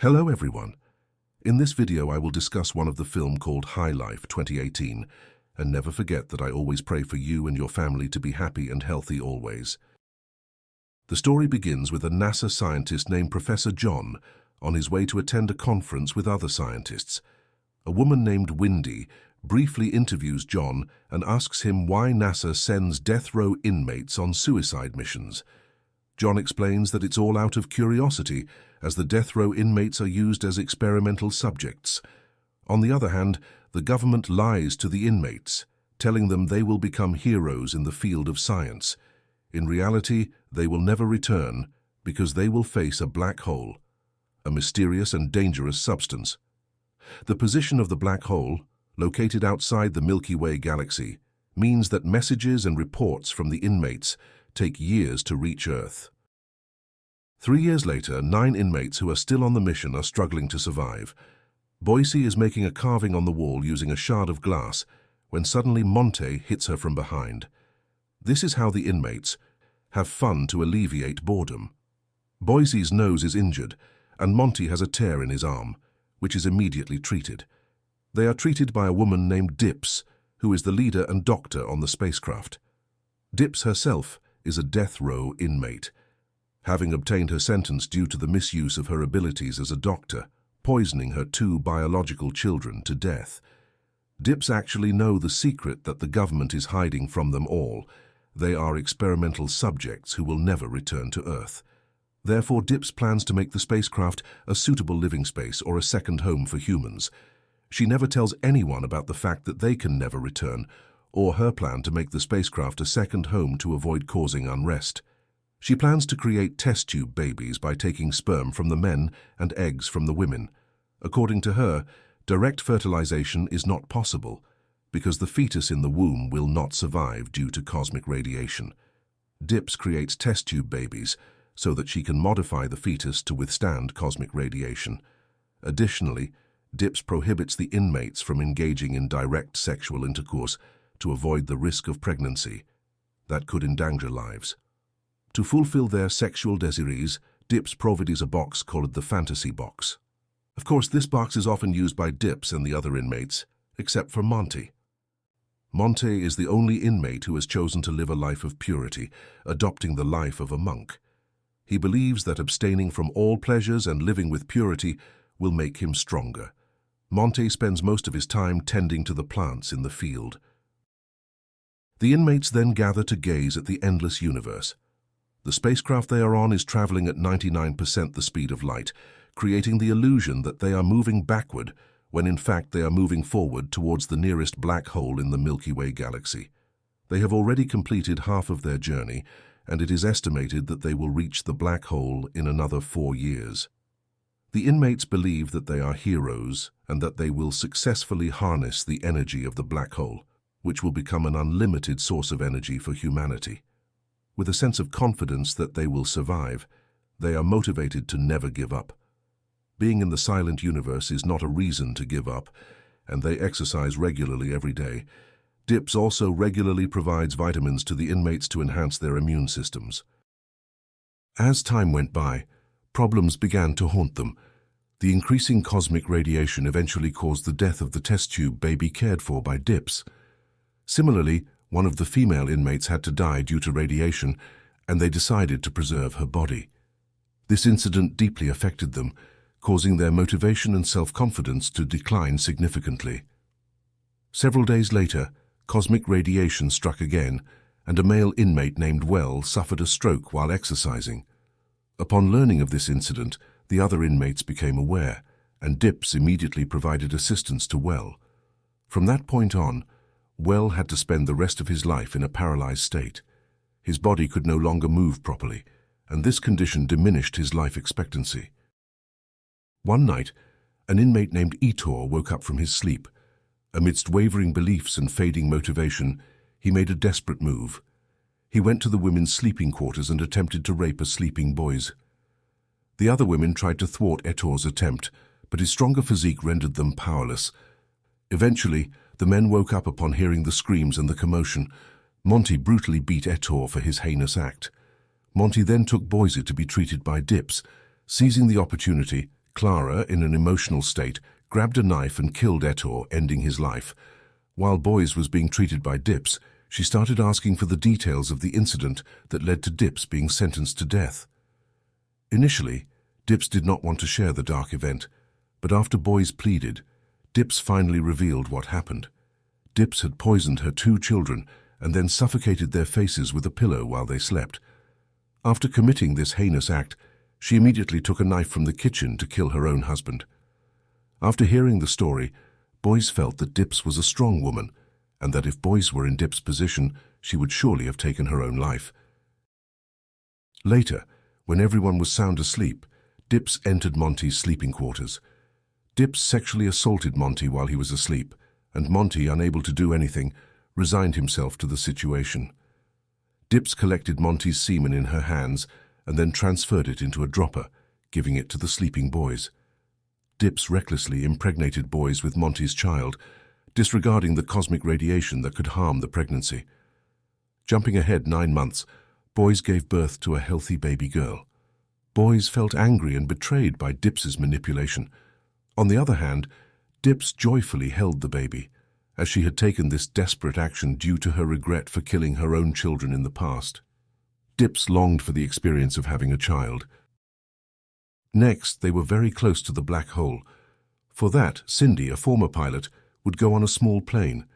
Hello everyone. In this video I will discuss one of the film called High Life 2018, and never forget that I always pray for you and your family to be happy and healthy always. The story begins with a NASA scientist named Professor John on his way to attend a conference with other scientists. A woman named Wendy briefly interviews John and asks him why NASA sends death row inmates on suicide missions. John explains that it's all out of curiosity, as the death row inmates are used as experimental subjects. On the other hand, the government lies to the inmates, telling them they will become heroes in the field of science. In reality, they will never return because they will face a black hole, a mysterious and dangerous substance. The position of the black hole, located outside the Milky Way galaxy, means that messages and reports from the inmates take years to reach Earth. 3 years later, 9 inmates who are still on the mission are struggling to survive. Boise is making a carving on the wall using a shard of glass when suddenly Monte hits her from behind. This is how the inmates have fun to alleviate boredom. Boise's nose is injured, and Monte has a tear in his arm, which is immediately treated. They are treated by a woman named Dips, who is the leader and doctor on the spacecraft. Dips herself is a death row inmate, having obtained her sentence due to the misuse of her abilities as a doctor, poisoning her 2 biological children to death. Dips actually know the secret that the government is hiding from them all. They are experimental subjects who will never return to Earth. Therefore, Dips plans to make the spacecraft a suitable living space or a second home for humans. She never tells anyone about the fact that they can never return, or her plan to make the spacecraft a second home to avoid causing unrest. She plans to create test tube babies by taking sperm from the men and eggs from the women. According to her, direct fertilization is not possible because the fetus in the womb will not survive due to cosmic radiation. Dips creates test tube babies so that she can modify the fetus to withstand cosmic radiation. Additionally, Dips prohibits the inmates from engaging in direct sexual intercourse to avoid the risk of pregnancy that could endanger lives. To fulfill their sexual desires, Dips provides a box called the fantasy box. Of course, this box is often used by Dips and the other inmates, except for Monte. Monte is the only inmate who has chosen to live a life of purity, adopting the life of a monk. He believes that abstaining from all pleasures and living with purity will make him stronger. Monte spends most of his time tending to the plants in the field. The inmates then gather to gaze at the endless universe. The spacecraft they are on is traveling at 99% the speed of light, creating the illusion that they are moving backward when in fact they are moving forward towards the nearest black hole in the Milky Way galaxy. They have already completed half of their journey, and it is estimated that they will reach the black hole in another 4 years. The inmates believe that they are heroes and that they will successfully harness the energy of the black hole, which will become an unlimited source of energy for humanity. With a sense of confidence that they will survive, they are motivated to never give up. Being in the silent universe is not a reason to give up, and they exercise regularly every day. Dips also regularly provides vitamins to the inmates to enhance their immune systems. As time went by, problems began to haunt them. The increasing cosmic radiation eventually caused the death of the test tube baby cared for by Dips. Similarly, one of the female inmates had to die due to radiation, and they decided to preserve her body. This incident deeply affected them, causing their motivation and self-confidence to decline significantly. Several days later, cosmic radiation struck again, and a male inmate named Well suffered a stroke while exercising. Upon learning of this incident, the other inmates became aware, and Dips immediately provided assistance to Well. From that point on, Well had to spend the rest of his life in a paralyzed state. His body could no longer move properly, and this condition diminished his life expectancy. One night, an inmate named Etor woke up from his sleep. Amidst wavering beliefs and fading motivation, he made a desperate move. He went to the women's sleeping quarters and attempted to rape a sleeping boys. The other women tried to thwart Etor's attempt, but his stronger physique rendered them powerless. Eventually, the men woke up upon hearing the screams and the commotion. Monte brutally beat Etor for his heinous act. Monte then took Boise to be treated by Dips. Seizing the opportunity, Clara, in an emotional state, grabbed a knife and killed Ettore, ending his life. While Boys was being treated by Dips, she started asking for the details of the incident that led to Dips being sentenced to death. Initially, Dips did not want to share the dark event, but after Boys pleaded, Dips finally revealed what happened. Dips had poisoned her 2 children and then suffocated their faces with a pillow while they slept. After committing this heinous act, she immediately took a knife from the kitchen to kill her own husband. After hearing the story, Boys felt that Dips was a strong woman, and that if Boys were in Dips' position, she would surely have taken her own life. Later, when everyone was sound asleep, Dips entered Monte's sleeping quarters. Dips sexually assaulted Monte while he was asleep, and Monte, unable to do anything, resigned himself to the situation. Dips collected Monte's semen in her hands and then transferred it into a dropper, giving it to the sleeping Boys. Dips recklessly impregnated Boys with Monte's child, disregarding the cosmic radiation that could harm the pregnancy. Jumping ahead 9 months, Boys gave birth to a healthy baby girl. Boys felt angry and betrayed by Dips's manipulation. On the other hand, Dips joyfully held the baby, as she had taken this desperate action due to her regret for killing her own children in the past. Dips longed for the experience of having a child. Next, they were very close to the black hole. For that, Cindy, a former pilot, would go on a small plane.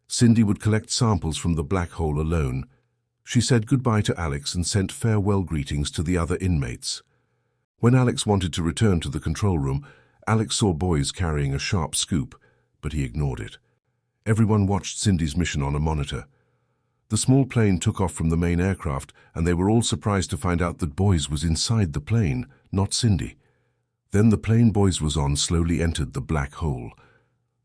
Cindy would collect samples from the black hole alone. She said goodbye to Alex and sent farewell greetings to the other inmates. When Alex wanted to return to the control room, Alex saw Boys carrying a sharp scoop, but he ignored it. Everyone watched Cindy's mission on a monitor. The small plane took off from the main aircraft, and they were all surprised to find out that Boys was inside the plane, not Cindy. Then the plane Boys was on slowly entered the black hole.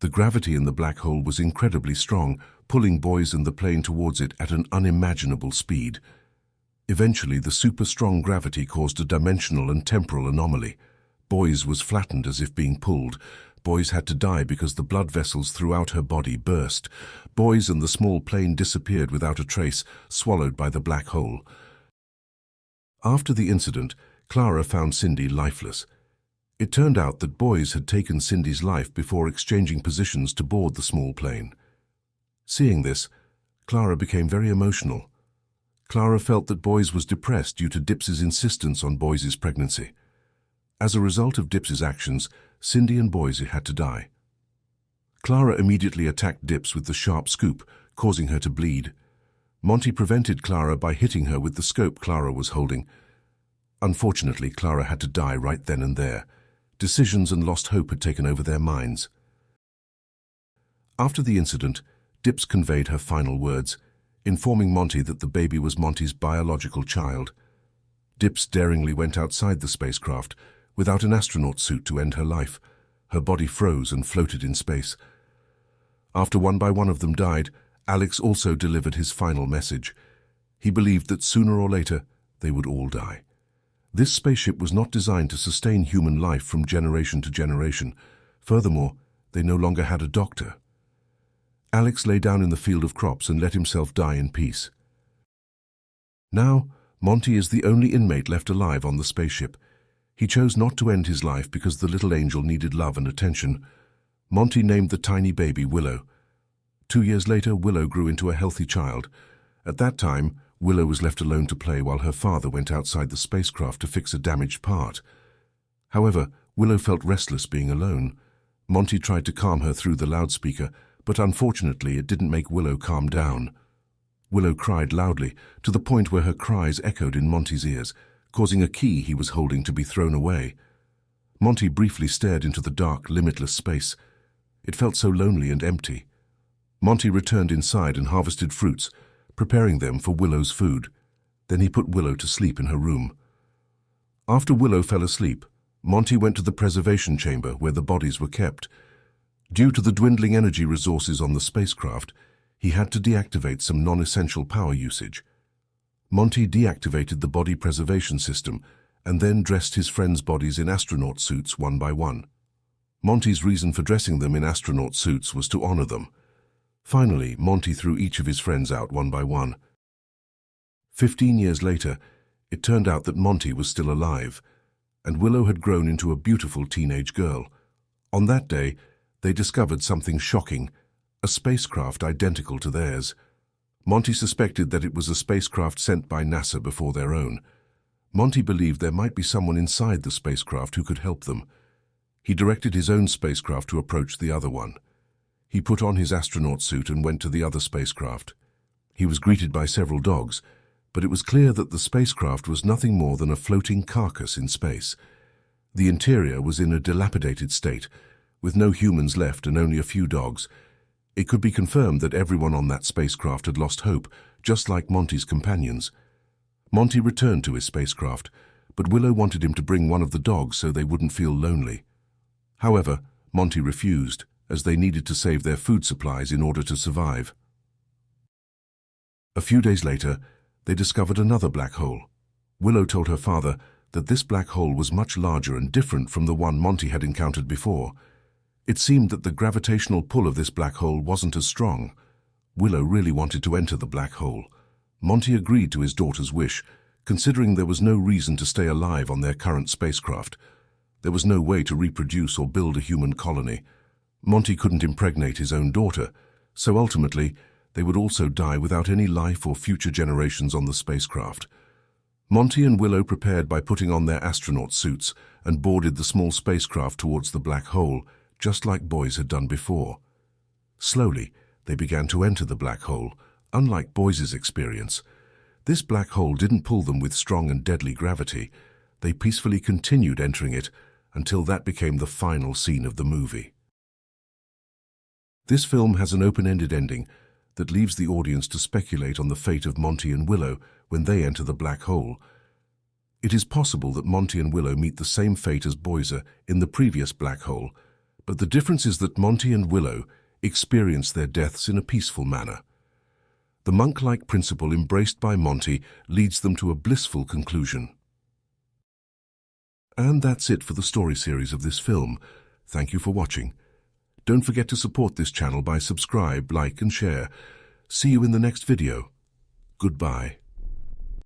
The gravity in the black hole was incredibly strong, pulling Boys and the plane towards it at an unimaginable speed. Eventually, the super-strong gravity caused a dimensional and temporal anomaly. Boys was flattened as if being pulled. Boys had to die because the blood vessels throughout her body burst. Boys and the small plane disappeared without a trace, swallowed by the black hole. After the incident, Clara found Cindy lifeless. It turned out that Boys had taken Cindy's life before exchanging positions to board the small plane. Seeing this, Clara became very emotional. Clara felt that Boys was depressed due to Dips's insistence on Boys's pregnancy. As a result of Dips's actions, Cindy and Boys had to die. Clara immediately attacked Dips with the sharp scoop, causing her to bleed. Monte prevented Clara by hitting her with the scope Clara was holding. Unfortunately, Clara had to die right then and there. Decisions and lost hope had taken over their minds. After the incident, Dips conveyed her final words, informing Monte that the baby was Monte's biological child. Dips daringly went outside the spacecraft, without an astronaut suit to end her life. Her body froze and floated in space. After one by one of them died, Alex also delivered his final message. He believed that sooner or later, they would all die. This spaceship was not designed to sustain human life from generation to generation. Furthermore, they no longer had a doctor. Alex lay down in the field of crops and let himself die in peace. Now, Monte is the only inmate left alive on the spaceship. He chose not to end his life because the little angel needed love and attention. Monte named the tiny baby Willow. 2 years later, Willow grew into a healthy child. At that time, Willow was left alone to play while her father went outside the spacecraft to fix a damaged part. However, Willow felt restless being alone. Monte tried to calm her through the loudspeaker, but unfortunately it didn't make Willow calm down. Willow cried loudly, to the point where her cries echoed in Monte's ears, causing a key he was holding to be thrown away. Monte briefly stared into the dark, limitless space. It felt so lonely and empty. Monte returned inside and harvested fruits, preparing them for Willow's food. Then he put Willow to sleep in her room. After Willow fell asleep, Monte went to the preservation chamber where the bodies were kept. Due to the dwindling energy resources on the spacecraft, he had to deactivate some non-essential power usage. Monte deactivated the body preservation system and then dressed his friends' bodies in astronaut suits one by one. Monte's reason for dressing them in astronaut suits was to honor them. Finally, Monte threw each of his friends out one by one. 15 years later, it turned out that Monte was still alive. and Willow had grown into a beautiful teenage girl. On that day, they discovered something shocking, a spacecraft identical to theirs. Monte suspected that it was a spacecraft sent by NASA before their own. Monte believed there might be someone inside the spacecraft who could help them. He directed his own spacecraft to approach the other one. He put on his astronaut suit and went to the other spacecraft. He was greeted by several dogs, but it was clear that the spacecraft was nothing more than a floating carcass in space. The interior was in a dilapidated state, with no humans left and only a few dogs. It could be confirmed that everyone on that spacecraft had lost hope, just like Monte's companions. Monte returned to his spacecraft, but Willow wanted him to bring one of the dogs so they wouldn't feel lonely. However, Monte refused, as they needed to save their food supplies in order to survive. A few days later, they discovered another black hole. Willow told her father that this black hole was much larger and different from the one Monte had encountered before. It seemed that the gravitational pull of this black hole wasn't as strong. Willow really wanted to enter the black hole. Monte agreed to his daughter's wish, considering there was no reason to stay alive on their current spacecraft. There was no way to reproduce or build a human colony. Monte couldn't impregnate his own daughter, so ultimately they would also die without any life or future generations on the spacecraft. Monte and Willow prepared by putting on their astronaut suits and boarded the small spacecraft towards the black hole, just like boys had done before. Slowly, they began to enter the black hole, unlike boys' experience. This black hole didn't pull them with strong and deadly gravity. They peacefully continued entering it until that became the final scene of the movie. This film has an open-ended ending that leaves the audience to speculate on the fate of Monte and Willow when they enter the black hole. It is possible that Monte and Willow meet the same fate as Boyser in the previous black hole, but the difference is that Monte and Willow experience their deaths in a peaceful manner. The monk-like principle embraced by Monte leads them to a blissful conclusion. And that's it for the story series of this film. Thank you for watching. Don't forget to support this channel by subscribe, like and share. See you in the next video. Goodbye.